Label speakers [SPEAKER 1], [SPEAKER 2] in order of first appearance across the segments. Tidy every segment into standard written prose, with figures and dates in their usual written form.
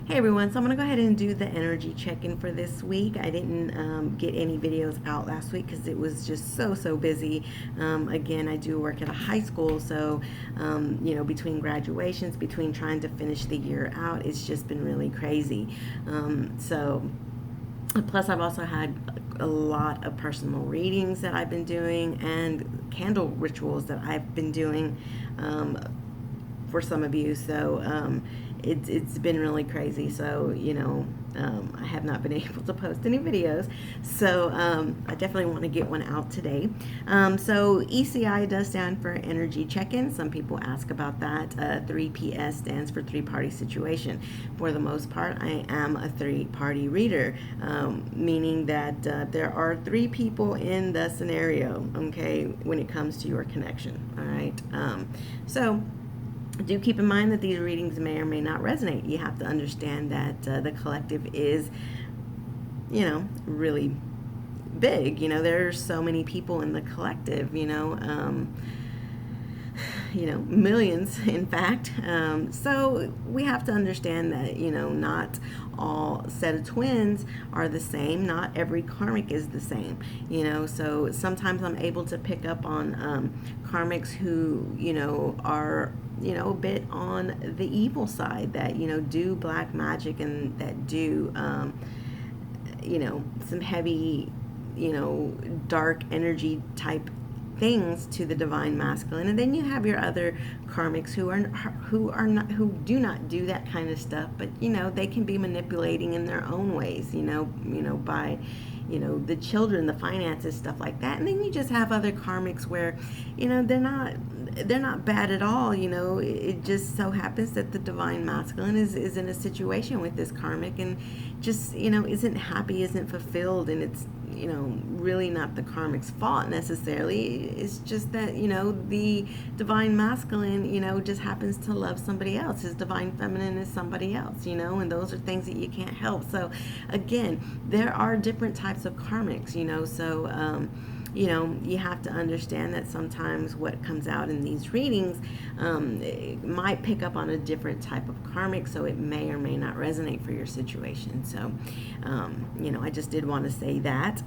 [SPEAKER 1] Hey everyone, so I'm going to go ahead and do the energy check-in for this week. I didn't get any videos out last week because it was just so busy. Again, I do work at a high school, so between graduations, between trying to finish the year out, it's just been really crazy. Plus I've also had a lot of personal readings that I've been doing and candle rituals that I've been doing for some of you. So it's been really crazy. So I have not been able to post any videos. So I definitely want to get one out today. So ECI does stand for Energy Check-In. Some people ask about that. 3PS stands for Three-Party Situation. For the most part, I am a three-party reader, meaning that there are three people in the scenario, okay, when it comes to your connection, all right? So do keep in mind that these readings may or may not resonate. You have to understand that the collective is, really big. There's so many people in the collective, millions, in fact. So we have to understand that, not all set of twins are the same. Not every karmic is the same, so sometimes I'm able to pick up on karmics who, are a bit on the evil side, that do black magic and that do some heavy dark energy type things to the divine masculine. And then you have your other karmics who do not do that kind of stuff, but they can be manipulating in their own ways, by the children, the finances, stuff like that. And then you just have other karmics where they're not bad at all. It just so happens that the divine masculine is in a situation with this karmic and just isn't happy, isn't fulfilled, and it's really not the karmic's fault necessarily. It's just that the divine masculine just happens to love somebody else. His divine feminine is somebody else, and those are things that you can't help. So again, there are different types of karmics, so you have to understand that sometimes what comes out in these readings it might pick up on a different type of karmic, so it may or may not resonate for your situation. So, I just did want to say that.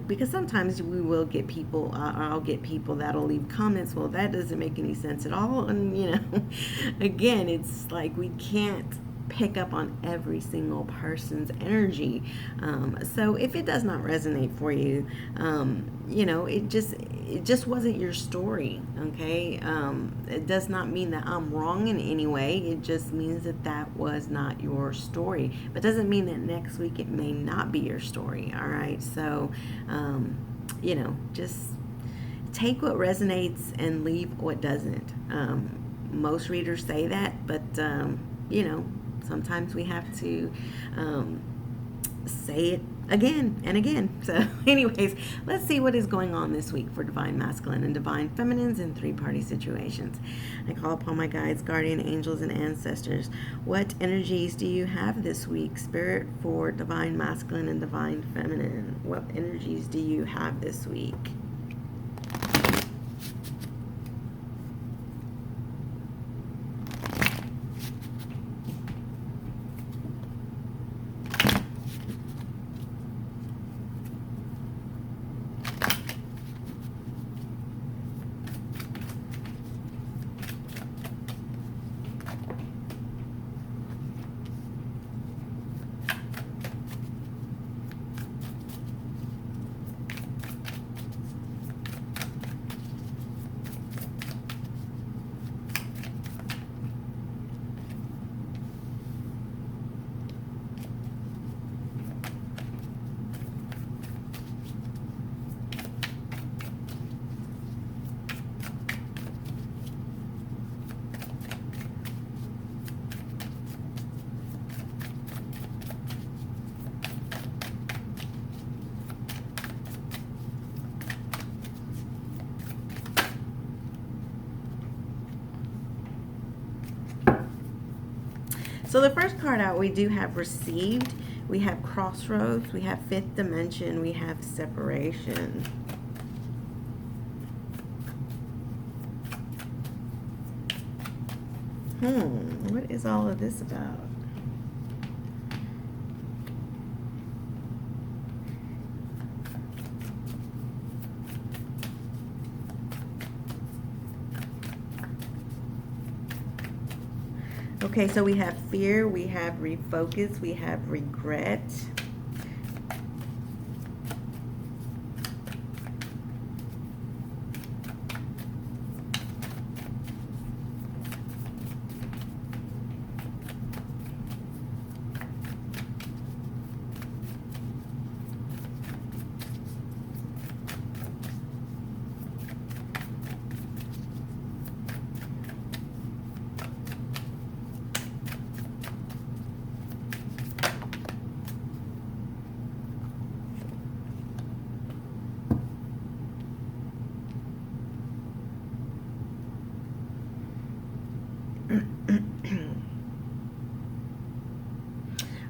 [SPEAKER 1] Because sometimes we will get people, I'll get people that'll leave comments, well, that doesn't make any sense at all. And, again, it's like we can't pick up on every single person's energy. So if it does not resonate for you, it just wasn't your story, okay? It does not mean that I'm wrong in any way. It just means that that was not your story. But doesn't mean that next week it may not be your story, all right? So, just take what resonates and leave what doesn't. Most readers say that, but, sometimes we have to say it again and again. So anyways, let's see what is going on this week for divine masculine and divine feminines in three-party situations. I call upon my guides, guardian angels, and ancestors. What energies do you have this week, Spirit, for divine masculine and divine feminine? What energies do you have this week? So the first card out, we do have Received, we have Crossroads, we have Fifth Dimension, we have Separation. What is all of this about? Okay, so we have fear, we have refocus, we have regret.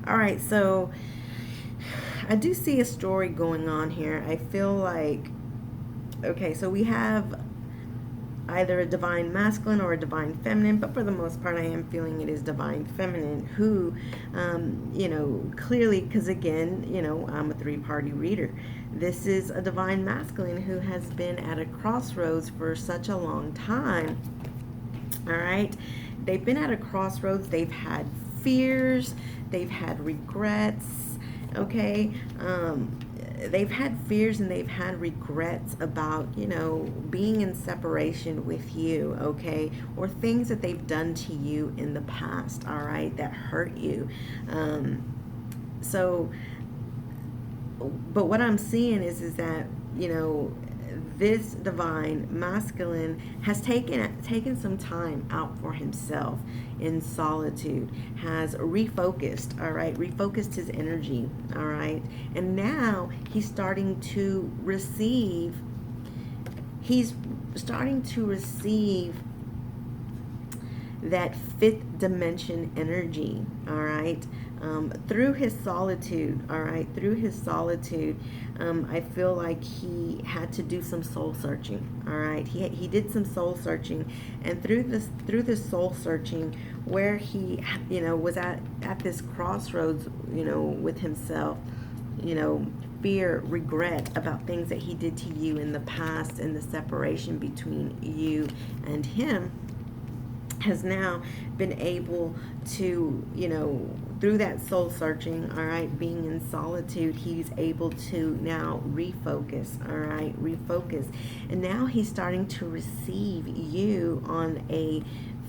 [SPEAKER 1] All right, so I do see a story going on here. I feel like, okay, so we have either a divine masculine or a divine feminine, but for the most part, I am feeling it is divine feminine who, clearly, because again, I'm a three-party reader. This is a divine masculine who has been at a crossroads for such a long time. All right. They've been at a crossroads. They've had fears. They've had regrets. Okay. They've had fears and they've had regrets about, being in separation with you. Okay. Or things that they've done to you in the past. All right. That hurt you. But what I'm seeing is that, this divine masculine has taken some time out for himself in solitude, has refocused, all right, refocused his energy, all right, and now he's starting to receive that fifth dimension energy, all right, through his solitude, all right, through his solitude. I feel like he had to do some soul searching, all right. He did some soul searching, and through this soul searching, where he, was at this crossroads, with himself, fear, regret about things that he did to you in the past, and the separation between you and him, has now been able to, through that soul searching, all right, being in solitude, he's able to now refocus, all right, refocus. And now he's starting to receive you on a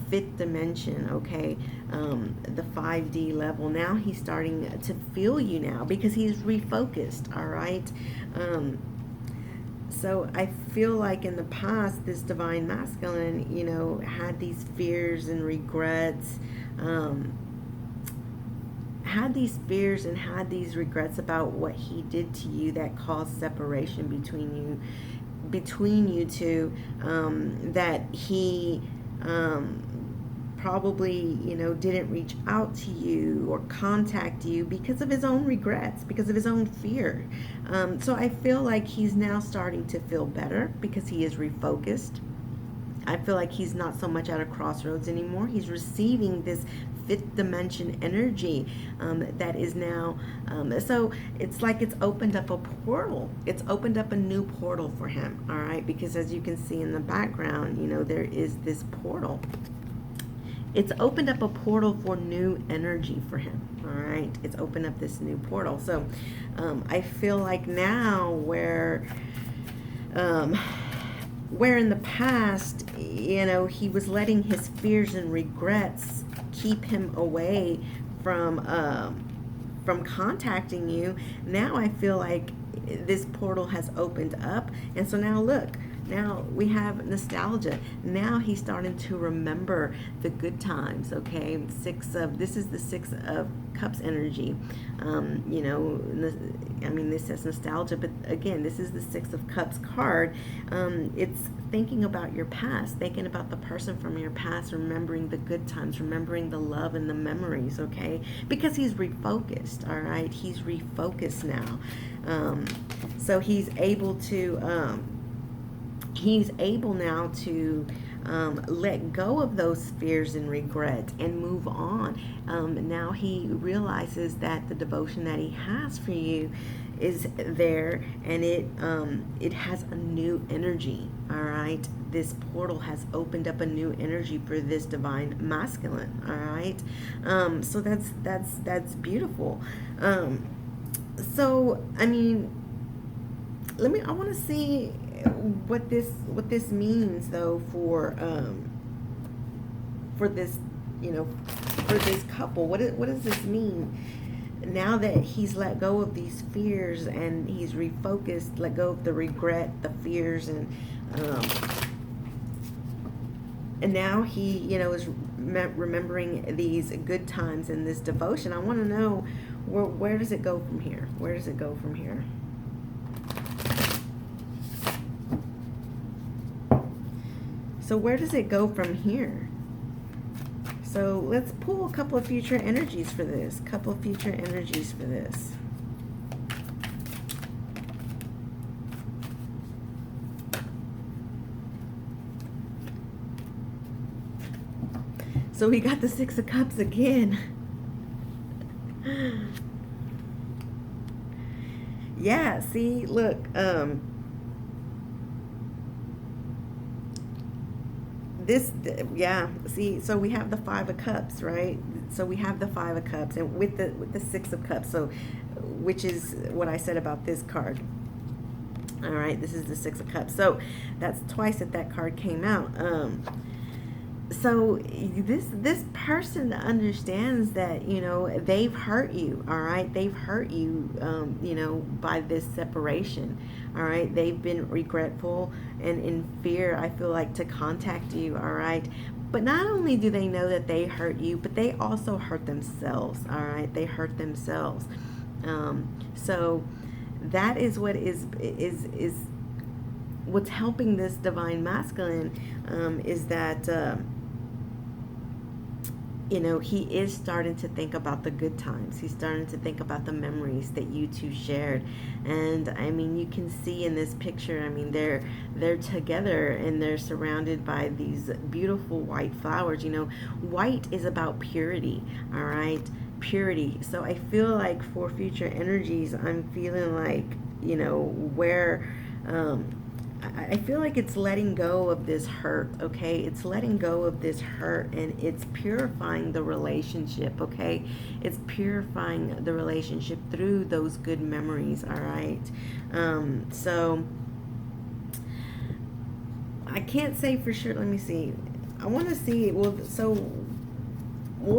[SPEAKER 1] fifth dimension, okay, the 5D level. Now he's starting to feel you now because he's refocused, all right. So I feel like in the past, this divine masculine, had these fears and regrets, had these fears and had these regrets about what he did to you that caused separation between you two, that he probably, didn't reach out to you or contact you because of his own regrets, because of his own fear. So I feel like he's now starting to feel better because he is refocused. I feel like he's not so much at a crossroads anymore. He's receiving this fifth dimension energy that is now, so it's like it's opened up a portal. It's opened up a new portal for him, all right? Because as you can see in the background, there is this portal. It's opened up a portal for new energy for him, all right? It's opened up this new portal. So I feel like now where in the past, he was letting his fears and regrets keep him away from contacting you, now I feel like this portal has opened up. And so now look, now we have nostalgia. Now he's starting to remember the good times, okay? This is the Six of Cups energy. This says nostalgia, but again, this is the Six of Cups card. It's thinking about your past, thinking about the person from your past, remembering the good times, remembering the love and the memories, okay? Because he's refocused, all right? He's refocused now. So he's able now to let go of those fears and regret and move on. Now he realizes that the devotion that he has for you is there, and it has a new energy. All right, this portal has opened up a new energy for this divine masculine. All right, so that's beautiful. So I mean, I want to see what this means though for this, for this couple. What does this mean now that he's let go of these fears and he's refocused, let go of the regret, the fears, and now he, is remembering these good times in this devotion. I want to know where does it go from here? Where does it go from here? So where does it go from here? So let's pull a couple of future energies for this. So we got the Six of Cups again. Yeah, see, look, so we have the Five of Cups, right? So we have the Five of Cups, and with the Six of Cups, so which is what I said about this card. All right, this is the Six of Cups. So that's twice that card came out. So this person understands that, they've hurt you. All right, they've hurt you, by this separation. All right, they've been regretful and in fear, I feel like, to contact you. All right, but not only do they know that they hurt you, but they also hurt themselves. All right, they hurt themselves. So that is what is what's helping this divine masculine, is that he is starting to think about the good times. He's starting to think about the memories that you two shared. And I mean, you can see in this picture, I mean, they're together and they're surrounded by these beautiful white flowers. White is about purity, all right? Purity. So I feel like for future energies, I'm feeling like, where I feel like it's letting go of this hurt, okay? It's letting go of this hurt, and it's purifying the relationship, okay? It's purifying the relationship through those good memories, all right? So I can't say for sure. Let me see. I want to see, will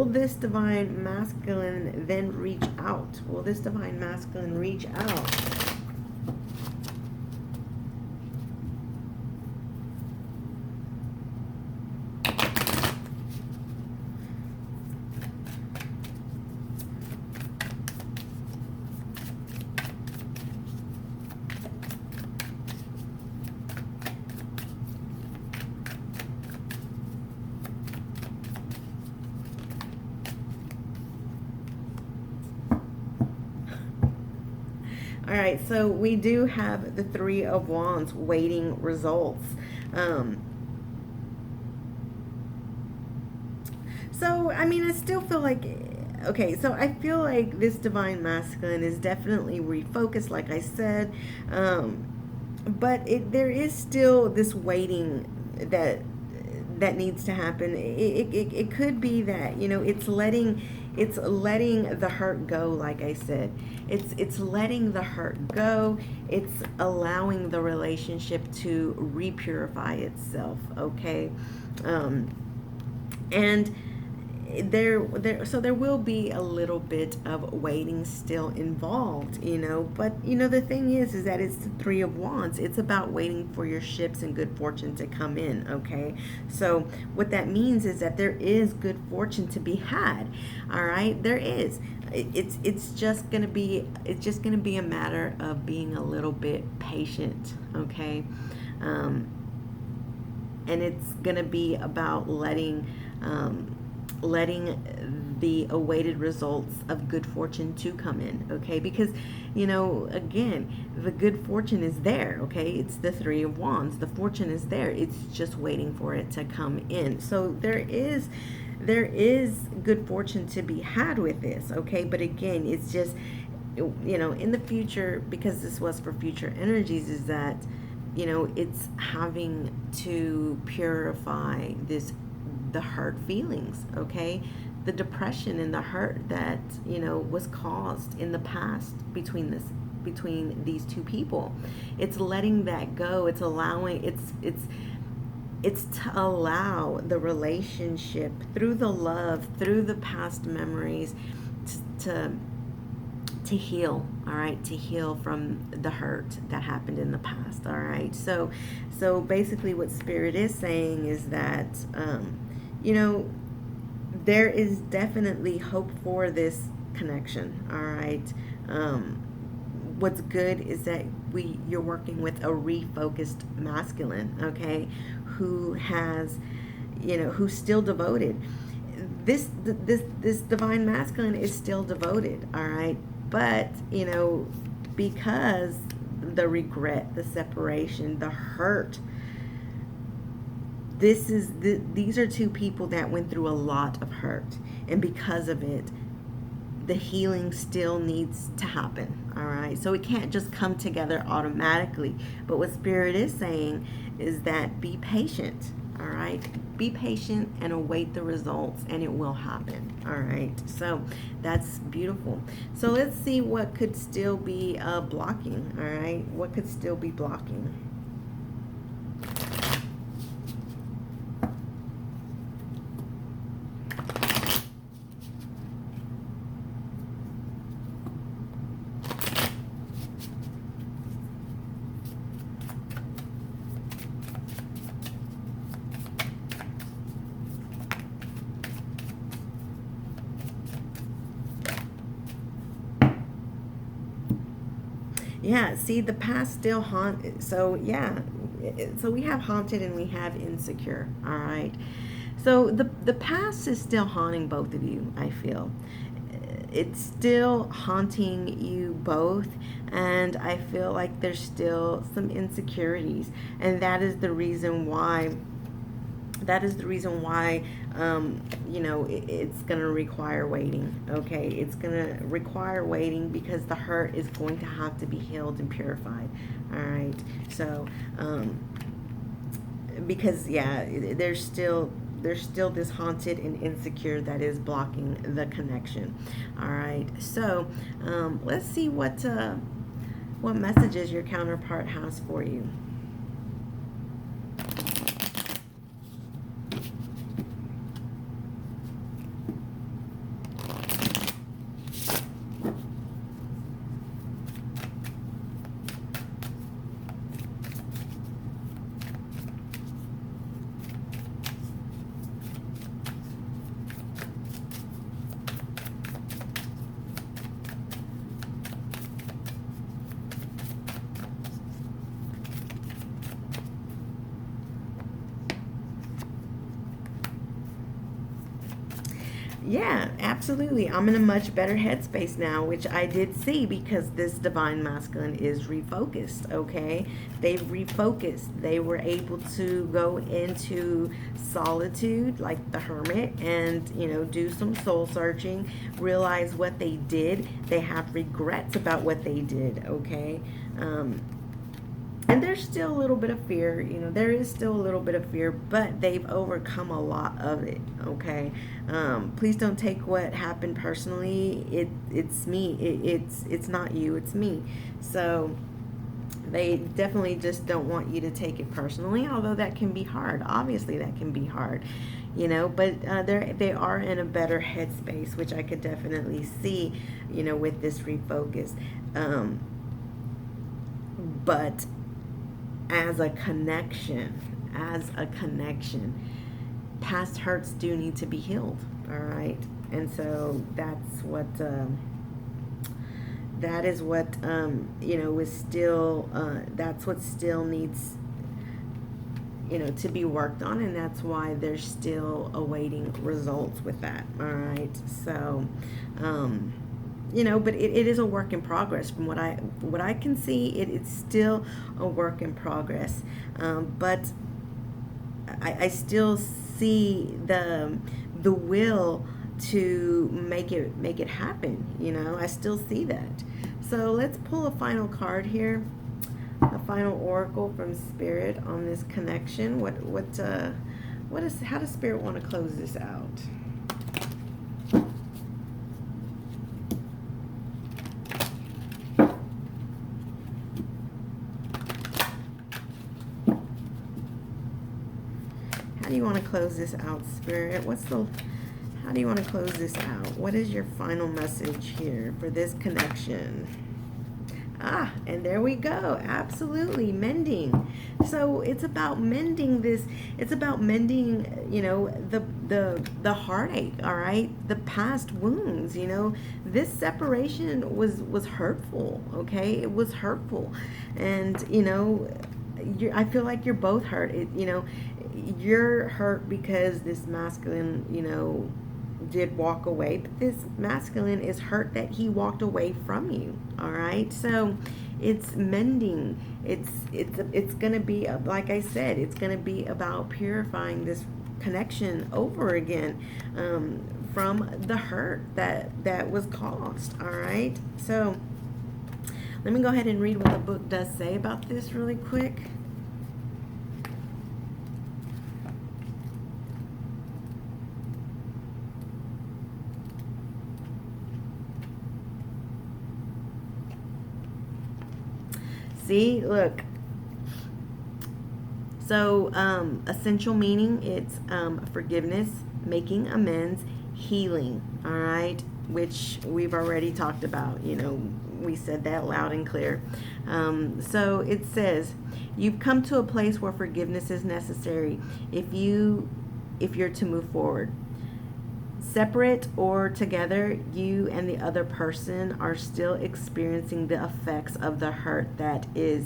[SPEAKER 1] this divine masculine then reach out? Will this divine masculine reach out? All right, so we do have the Three of Wands, waiting results. So, I mean, I still feel like, okay, so I feel like this divine masculine is definitely refocused, like I said, but there is still this waiting that needs to happen. It could be that, it's letting the hurt go. Like I said, it's letting the hurt go. It's allowing the relationship to repurify itself, okay? And so there will be a little bit of waiting still involved, but the thing is that it's the Three of Wands. It's about waiting for your ships and good fortune to come in, okay? So what that means is that there is good fortune to be had. All right, there is. It's just gonna be a matter of being a little bit patient, okay? And it's gonna be about letting letting the awaited results of good fortune to come in, okay? Because, you know, again, the good fortune is there, okay? It's the Three of Wands. The fortune is there. It's just waiting for it to come in. So there is good fortune to be had with this, okay? But again, it's just, you know, in the future, because this was for future energies, is that, you know, it's having to purify the hurt feelings, okay? The depression and the hurt that, you know, was caused in the past between these two people. It's letting that go. It's allowing, it's to allow the relationship, through the love, through the past memories, to heal, all right, to heal from the hurt that happened in the past, all right? So basically what Spirit is saying is that, you know, there is definitely hope for this connection, all right? What's good is that you're working with a refocused masculine, okay, who has, you know, who's still devoted. This divine masculine is still devoted, all right? But, you know, because the regret, the separation, the hurt, these are two people that went through a lot of hurt, and because of it, the healing still needs to happen, all right? So it can't just come together automatically. But what Spirit is saying is that be patient, all right? Be patient and await the results, and it will happen, all right? So that's beautiful. So let's see what could still be blocking, all right? What could still be blocking? Yeah, see, the past still haunt. So yeah, so we have haunted and we have insecure, all right? So the past is still haunting both of you, I feel. It's still haunting you both, and I feel like there's still some insecurities, and that is the reason why you know, it's going to require waiting, okay? It's going to require waiting because the hurt is going to have to be healed and purified, all right? So because yeah, there's still this haunted and insecure that is blocking the connection, all right? So let's see what messages your counterpart has for you. Yeah, absolutely. I'm in a much better headspace now, which I did see because this divine masculine is refocused, okay? They refocused. They were able to go into solitude like the hermit and, you know, do some soul searching, realize what they did. They have regrets about what they did, okay? And there's still a little bit of fear, you know, there is still a little bit of fear, but they've overcome a lot of it, okay? Please don't take what happened personally. It's me. It's not you, it's me. So they definitely just don't want you to take it personally, although that can be hard. Obviously, that can be hard, you know, but they are in a better headspace, which I could definitely see, you know, with this refocus. But as a connection, past hurts do need to be healed, all right? And so that's what you know, is still that's what still needs, to be worked on, and that's why they're still awaiting results with that. All right, so but it is a work in progress. From what I can see, it's still a work in progress, but I still see the will to make it happen. I still see that. So let's pull a final card here, a final oracle from Spirit on this connection. How does Spirit want to close this out? How do you want to close this out, Spirit? How do you want to close this out? What is your final message here for this connection? And there we go. Absolutely. Mending. So it's about mending this. It's about mending, the heartache, all right? The past wounds, This separation was hurtful, okay? It was hurtful. And, I feel like you're both hurt. You're hurt because this masculine, did walk away, but this masculine is hurt that he walked away from you. All right, so it's mending. It's gonna be, like I said, it's gonna be about purifying this connection over again, from the hurt that was caused. All right, so let me go ahead and read what the book does say about this really quick. See, look. So, essential meaning, it's forgiveness, making amends, healing, all right, which we've already talked about. We said that loud and clear. So it says, you've come to a place where forgiveness is necessary if you're to move forward. Separate or together, you and the other person are still experiencing the effects of the hurt that is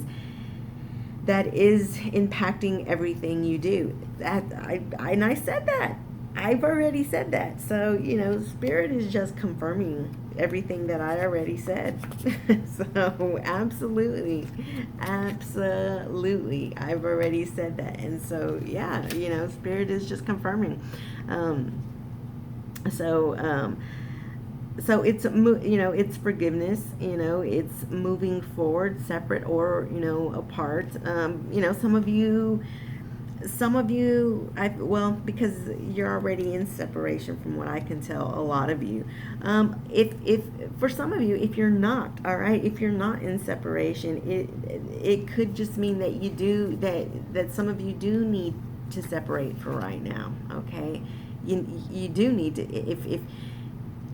[SPEAKER 1] impacting everything you do. I said that. I've already said that. So, Spirit is just confirming everything that I already said. So, absolutely. I've already said that. And so, yeah, Spirit is just confirming. So it's it's forgiveness, it's moving forward, separate or apart. Some of you, because you're already in separation, from what I can tell, a lot of you. If for some of you, if you're not, all right, if you're not in separation, it could just mean that you do that some of you do need to separate for right now. Okay. You do need to,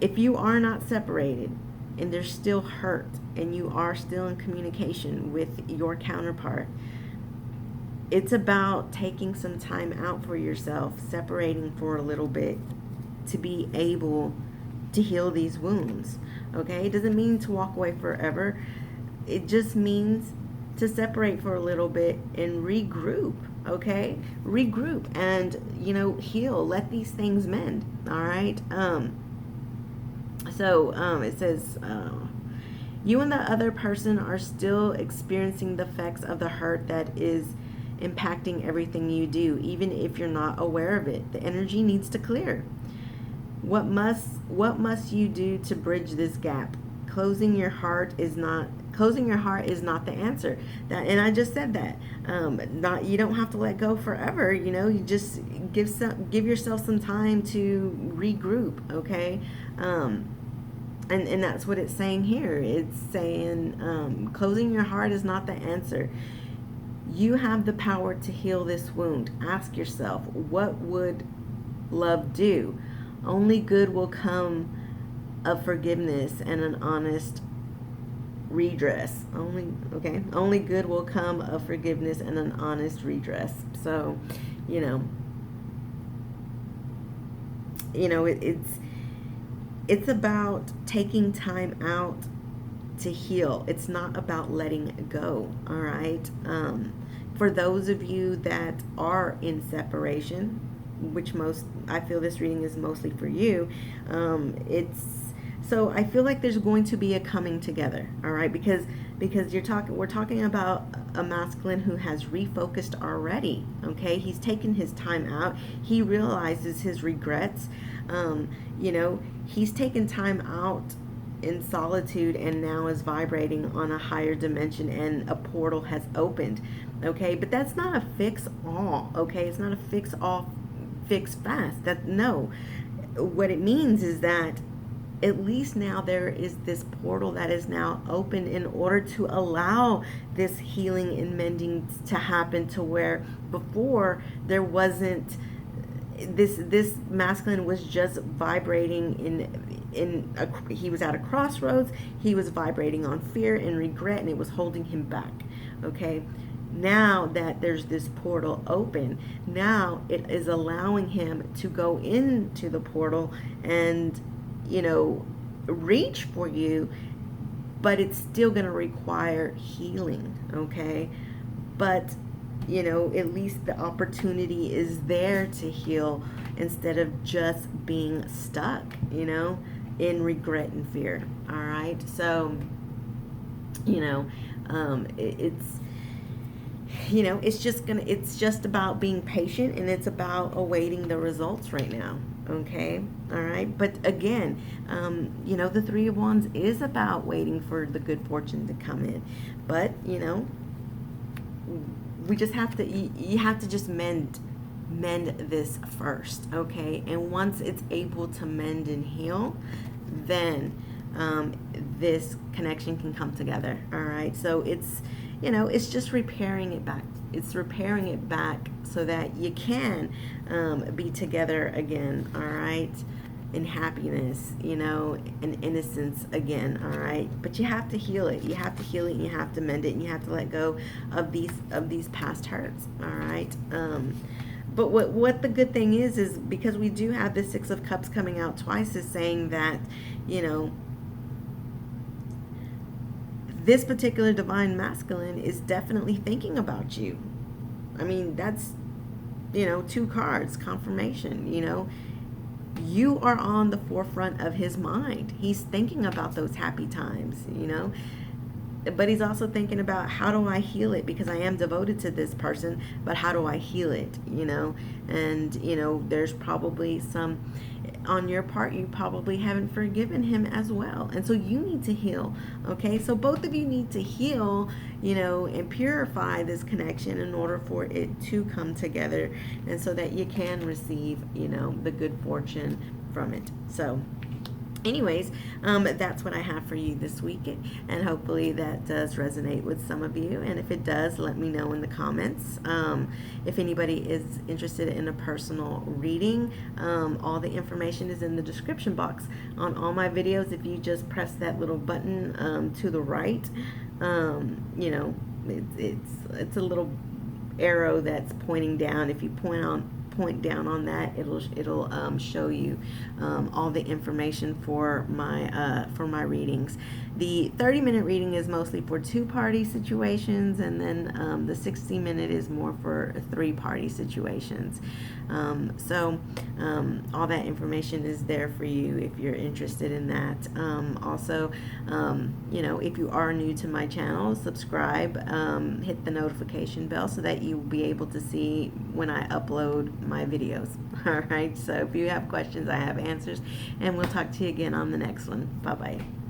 [SPEAKER 1] if you are not separated and there's still hurt and you are still in communication with your counterpart, it's about taking some time out for yourself, separating for a little bit to be able to heal these wounds. Okay, it doesn't mean to walk away forever. It just means to separate for a little bit and regroup. Okay, regroup and heal. Let these things mend. All right. So it says, you and the other person are still experiencing the effects of the hurt that is impacting everything you do, even if you're not aware of it. The energy needs to clear. What must you do to bridge this gap? Closing your heart is not the answer. And I just said that. You don't have to let go forever. You just give yourself some time to regroup. Okay. And that's what it's saying here. It's saying closing your heart is not the answer. You have the power to heal this wound. Ask yourself, what would love do? Only good will come of forgiveness and an honest redress. Only good will come of forgiveness and an honest redress. So, it's about taking time out to heal. It's not about letting it go. All right. For those of you that are in separation, which I feel this reading is mostly for you, so I feel like there's going to be a coming together, all right? Because we're talking about a masculine who has refocused already, okay? He's taken his time out. He realizes his regrets. He's taken time out in solitude and now is vibrating on a higher dimension, and a portal has opened, okay? But that's not a fix all, okay? It's not a fix all, fix fast. No. What it means is that at least now there is this portal that is now open in order to allow this healing and mending to happen, to where before there wasn't. This masculine was just vibrating he was at a crossroads. He was vibrating on fear and regret, and it was holding him back, okay? Now that there's this portal open, now it is allowing him to go into the portal and reach for you, but it's still going to require healing, okay? But at least the opportunity is there to heal, instead of just being stuck, in regret and fear. All right. So, it's just about being patient, and it's about awaiting the results right now. Okay. All right. But again, the Three of Wands is about waiting for the good fortune to come in. But, we just have to, you have to just mend this first, okay? And once it's able to mend and heal, then this connection can come together, all right? So it's just repairing it back. It's repairing it back so that you can be together again, all right? In happiness, and innocence again, all right? But you have to heal it. You have to heal it, and you have to mend it, and you have to let go of these past hurts, all right? But what the good thing is because we do have the Six of Cups coming out twice, is saying that, this particular divine masculine is definitely thinking about you. I mean, that's, two cards, confirmation, you are on the forefront of his mind. He's thinking about those happy times, but he's also thinking about, how do I heal it? Because I am devoted to this person, but how do I heal it? And there's probably some on your part, you probably haven't forgiven him as well, and so you need to heal, okay? So both of you need to heal, and purify this connection in order for it to come together, and so that you can receive, the good fortune from it. So anyways, that's what I have for you this week, and hopefully that does resonate with some of you. And if it does, let me know in the comments. If anybody is interested in a personal reading, all the information is in the description box on all my videos. If you just press that little button to the right, it's a little arrow that's pointing down. If you point down on that, it'll show you all the information for my readings. The 30-minute reading is mostly for 2-party situations, and then the 60-minute is more for 3-party situations. So all that information is there for you if you're interested in that. Also, if you are new to my channel, subscribe, hit the notification bell so that you'll be able to see when I upload my videos. All right, so if you have questions, I have answers, and we'll talk to you again on the next one. Bye-bye.